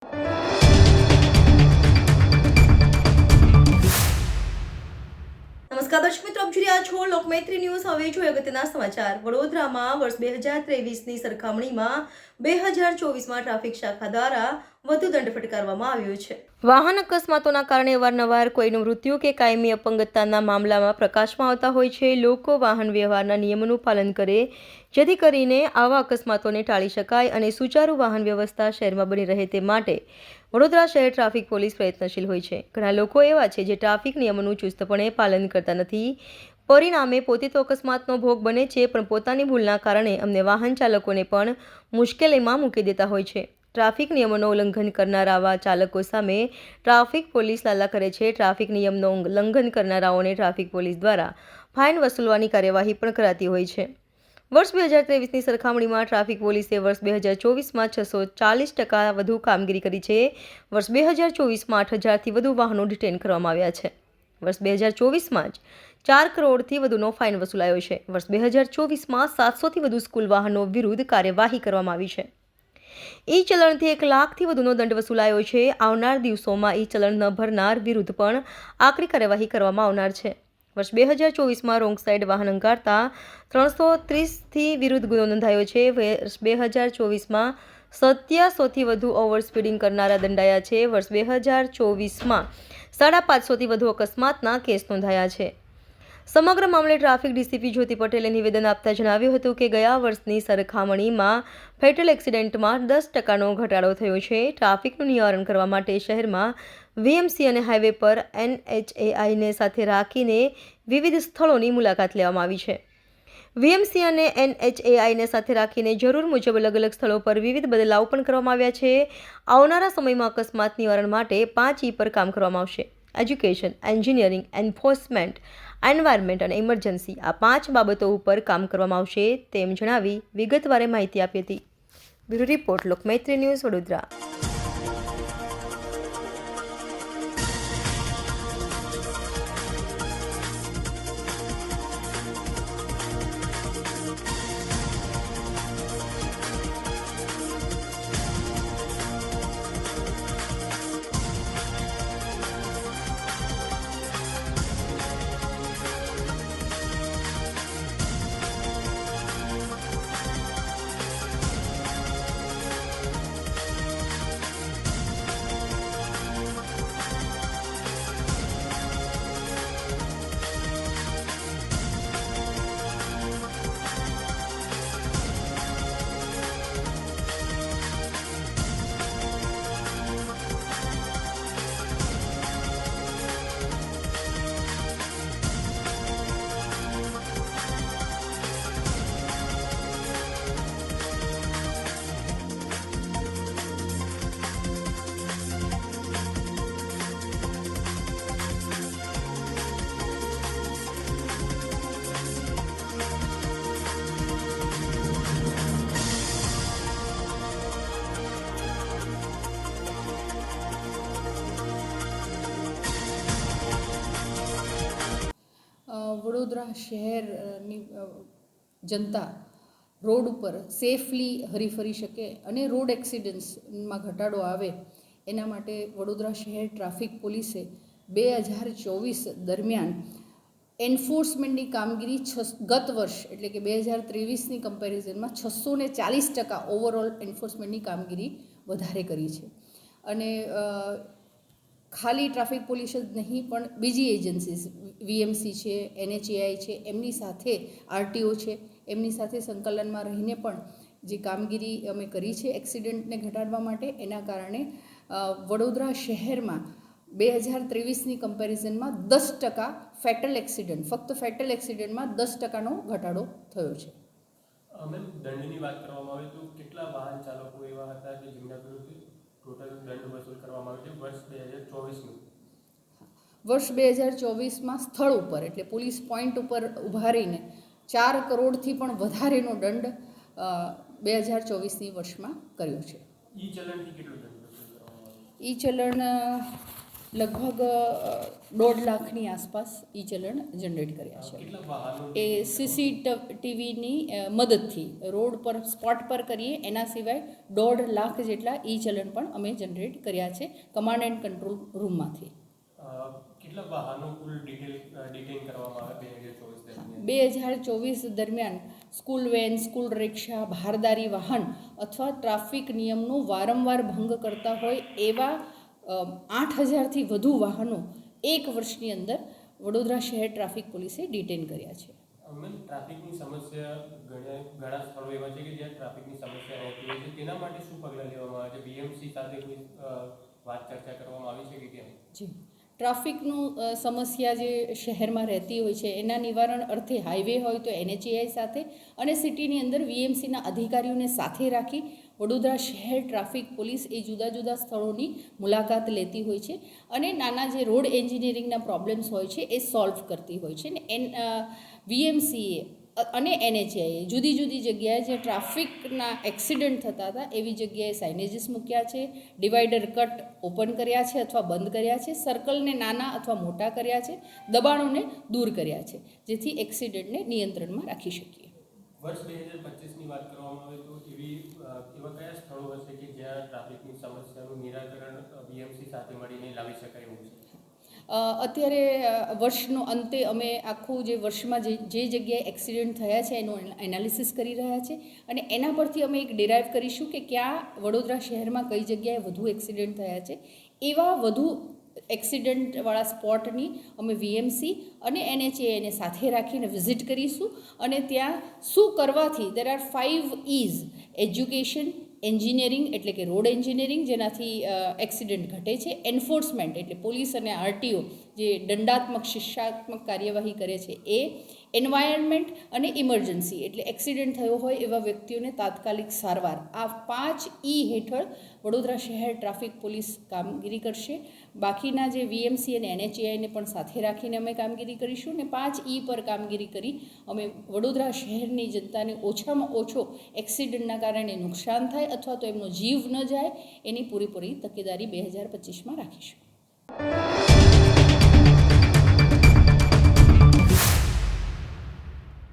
નમસ્કાર દર્શક મિત્રો, આપ જોઈ રહ્યા છો લોકમૈત્રી ન્યૂઝ। હવે જોઈએ અગત્યના સમાચાર। વડોદરામાં વર્ષ 2023ની સરખામણીમાં 2024માં ટ્રાફિક શાખા દ્વારા વધુ દંડ ફટકારવામાં આવ્યો છે। વાહન અકસ્માતોના કારણે અવારનવાર કોઈનું મૃત્યુ કે કાયમી અપંગતતાના મામલામાં પ્રકાશમાં આવતા હોય છે। લોકો વાહન વ્યવહારના નિયમોનું પાલન કરે જેથી કરીને આવા અકસ્માતોને ટાળી શકાય અને સુચારુ વાહન વ્યવસ્થા શહેરમાં બની રહે તે માટે વડોદરા શહેર ટ્રાફિક પોલીસ પ્રયત્નશીલ હોય છે। ઘણા લોકો એવા છે જે ટ્રાફિક નિયમોનું ચુસ્તપણે પાલન કરતા નથી, પરિણામે પોતે તો અકસ્માતનો ભોગ બને છે, પણ પોતાની ભૂલના કારણે અમને વાહન ચાલકોને પણ મુશ્કેલીમાં મૂકી દેતા હોય છે। ટ્રાફિક નિયમોનું ઉલ્લંઘન કરનાર આવા ચાલકો સામે ટ્રાફિક પોલીસ લાલા કરે છે। ટ્રાફિક નિયમનું ઉલ્લંઘન કરનારાઓને ટ્રાફિક પોલીસ દ્વારા ફાઇન વસૂલવાની કાર્યવાહી પણ કરાતી હોય છે। વર્ષ 2023ની સરખામણીમાં ટ્રાફિક પોલીસે વર્ષ 2024માં 640% વધુ કામગીરી કરી છે। વર્ષ 2024માં 8,000થી વધુ વાહનો ડિટેઇન કરવામાં આવ્યા છે। વર્ષ 2024માં જ 4 કરોડથી વધુનો ફાઇન વસૂલાયો છે। વર્ષ 2024માં 700થી વધુ સ્કૂલ વાહનો વિરુદ્ધ કાર્યવાહી કરવામાં આવી છે। ઈ ચલણથી 1 લાખથી વધુનો દંડ વસૂલાયો છે। આવનાર દિવસોમાં ઈ ચલણ ન ભરનાર વિરુદ્ધ પણ આકરી કાર્યવાહી કરવામાં આવનાર છે। વર્ષ 2024માં રોંગ સાઇડ વાહન હંકારતા 330થી વિરુદ્ધ ગુનો નોંધાયો છે। વર્ષ 2024માં 700થી વધુ ઓવર સ્પીડિંગ કરનારા દંડાયા છે। વર્ષ 2024માં 550થી વધુ અકસ્માતના કેસ નોંધાયા છે। સમગ્ર મામલે ટ્રાફિક ડીસીપી જ્યોતિ પટેલે નિવેદન આપતા જણાવ્યું હતું કે ગયા વર્ષની સરખામણીમાં ફેટલ એક્સિડન્ટમાં 10%નો ઘટાડો થયો છે। ટ્રાફિકનું નિવારણ કરવા માટે શહેરમાં વીએમસી અને હાઈવે પર NHAIને સાથે રાખીને વિવિધ સ્થળોની મુલાકાત લેવામાં આવી છે। વીએમસી અને NHAIને સાથે રાખીને જરૂર મુજબ અલગ અલગ સ્થળો પર વિવિધ બદલાવ પણ કરવામાં આવ્યા છે। આવનારા સમયમાં અકસ્માત નિવારણ માટે 5 E પર કામ કરવામાં આવશે। એજ્યુકેશન, એન્જિનિયરિંગ, એન્ફોર્સમેન્ટ, એન્વાયરમેન્ટ અને ઇમરજન્સી આ 5 બાબતો ઉપર કામ કરવામાં આવશે તેમ જણાવી વિગતવાર માહિતી આપી હતી। Bureau report, Lokmaitri news, Vadodara. Vadodara શહેરની જનતા રોડ ઉપર સેફલી હરીફરી શકે અને રોડ એક્સિડન્ટ્સમાં ઘટાડો આવે એના માટે વડોદરા શહેર ટ્રાફિક પોલીસે 2024 દરમિયાન એન્ફોર્સમેન્ટની કામગીરી ગત વર્ષ એટલે કે 2023ની કમ્પેરિઝનમાં 640% ઓવરઓલ એન્ફોર્સમેન્ટની કામગીરી વધારે કરી છે। અને ખાલી ટ્રાફિક પોલીસ જ નહીં પણ બીજી એજન્સીઝ વીએમસી છે, NHAI છે, એમની સાથે RTO છે, એમની સાથે સંકલનમાં રહીને પણ જે કામગીરી અમે કરી છે એક્સિડન્ટને ઘટાડવા માટે, એના કારણે વડોદરા શહેરમાં 2023ની કમ્પેરિઝનમાં 10% ફેટલ એક્સિડન્ટ, ફક્ત ફેટલ એક્સિડન્ટમાં 10%નો ઘટાડો થયો છે। મેમ, દંડની વાત કરવામાં આવે તો કેટલા વાહન ચાલકો એવા હતા કે જેમના વિરુદ્ધ ટોટલ દંડ વસૂલ કરવામાં આવ્યો છે વર્ષ 2024નું? વર્ષ 2024માં સ્થળ ઉપર એટલે પોલીસ પોઈન્ટ ઉપર ઊભા રહીને 4 કરોડથી પણ વધારેનો દંડ 2024ની વર્ષમાં કર્યો છે। ઈ ચલણથી કેટલું દંડ વસૂલ કરવામાં આવ્યો? ઈ ચલણ લગભગ 1.5 લાખની આસપાસ ઈ ચલણ જનરેટ કર્યા છે. કેટલા વાહનો એ CCTVની મદદથી રોડ પર સ્પોટ પર કરીએ, એના સિવાય 1.5 લાખ જેટલા ઈ ચલણ પણ અમે જનરેટ કર્યા છે કમાન્ડ એન્ડ કંટ્રોલ રૂમમાંથી. કેટલા વાહનો કુલ ડિટેન કરવામાં આવે 2024 દરમિયાન સ્કૂલ વેન, સ્કૂલ રિક્ષા, ભારદારી વાહન અથવા ટ્રાફિક નિયમનો વારંવાર ભંગ કરતા હોય એવા 8,000થી વધુ વાહનો એક વર્ષની અંદર વડોદરા શહેર ટ્રાફિક પોલીસે ડિટેન કર્યા છે. ટ્રાફિકની સમસ્યા ઘણા સ્થળો એવા છે કે જ્યાં ટ્રાફિકની સમસ્યા રહેતી હોય છે, તેના માટે શું પગલાં લેવામાં આવે છે? BMC સાથે કોઈ વાત ચર્ચા કરવામાં આવી છે કે કેમ? જી, ટ્રાફિકનું સમસ્યા જે શહેરમાં રહેતી હોય છે એના નિવારણ અર્થે હાઈવે હોય તો NHAI સાથે અને સિટીની અંદર VMCના અધિકારીઓને સાથે રાખી વડોદરા શહેર ટ્રાફિક પોલીસ એ જુદા જુદા સ્થળોની મુલાકાત લેતી હોય છે અને નાના જે રોડ એન્જિનિયરિંગના પ્રોબ્લેમ્સ હોય છે એ સોલ્વ કરતી હોય છે. ને VMCએ અને NHAI જુદી જુદી જગ્યાએ જે ટ્રાફિકના એક્સિડન્ટ થતા હતા એવી જગ્યાએ સાઇનેજીસ મૂક્યા છે, ડિવાઈડર કટ ઓપન કર્યા છે અથવા બંધ કર્યા છે, સર્કલને નાના અથવા મોટા કર્યા છે, દબાણોને દૂર કર્યા છે, જેથી એક્સિડન્ટને નિયંત્રણમાં રાખી શકીએ. વર્ષ 2025ની વાત કરવામાં આવે તો એવા કયા સ્થળો હશે કે જ્યાં ટ્રાફિકની સમસ્યાનું નિરાકરણ BMC સાથે મળીને લાવી શકાય એવું છે? અત્યારે વર્ષનો અંતે અમે આખું જે વર્ષમાં જે જગ્યાએ એક્સિડન્ટ થયા છે એનું એનાલિસિસ કરી રહ્યા છે અને એના પરથી અમે એક ડિરાઈવ કરીશું કે ક્યાં વડોદરા શહેરમાં કઈ જગ્યાએ વધુ એક્સિડન્ટ થયા છે. એવા વધુ એક્સિડન્ટવાળા સ્પોટની અમે VMC અને NHAIને સાથે રાખીને વિઝિટ કરીશું અને ત્યાં શું કરવાથી there are 5 E's: education, engineering એટલે કે રોડ એન્જિનિયરિંગ જેનાથી એક્સિડન્ટ ઘટે છે, એન્ફોર્સમેન્ટ એટલે પોલીસ અને RTO જે દંડાત્મક શિક્ષાત્મક કાર્યવાહી કરે છે એ, એન્વાયરમેન્ટ અને ઇમરજન્સી એટલે એક્સિડન્ટ થયો હોય એવા વ્યક્તિઓને તાત્કાલિક સારવાર. આ 5 E હેઠળ વડોદરા શહેર ટ્રાફિક પોલીસ કામગીરી કરશે. બાકીના જે VMC અને NHAIને પણ સાથે રાખીને અમે કામગીરી કરીશું ને 5 E પર કામગીરી કરી અમે વડોદરા શહેરની જનતાને ઓછામાં ઓછો એક્સિડન્ટના કારણે નુકસાન થાય અથવા તો એમનો જીવ ન જાય એની પૂરેપૂરી તકેદારી 2025માં રાખીશું.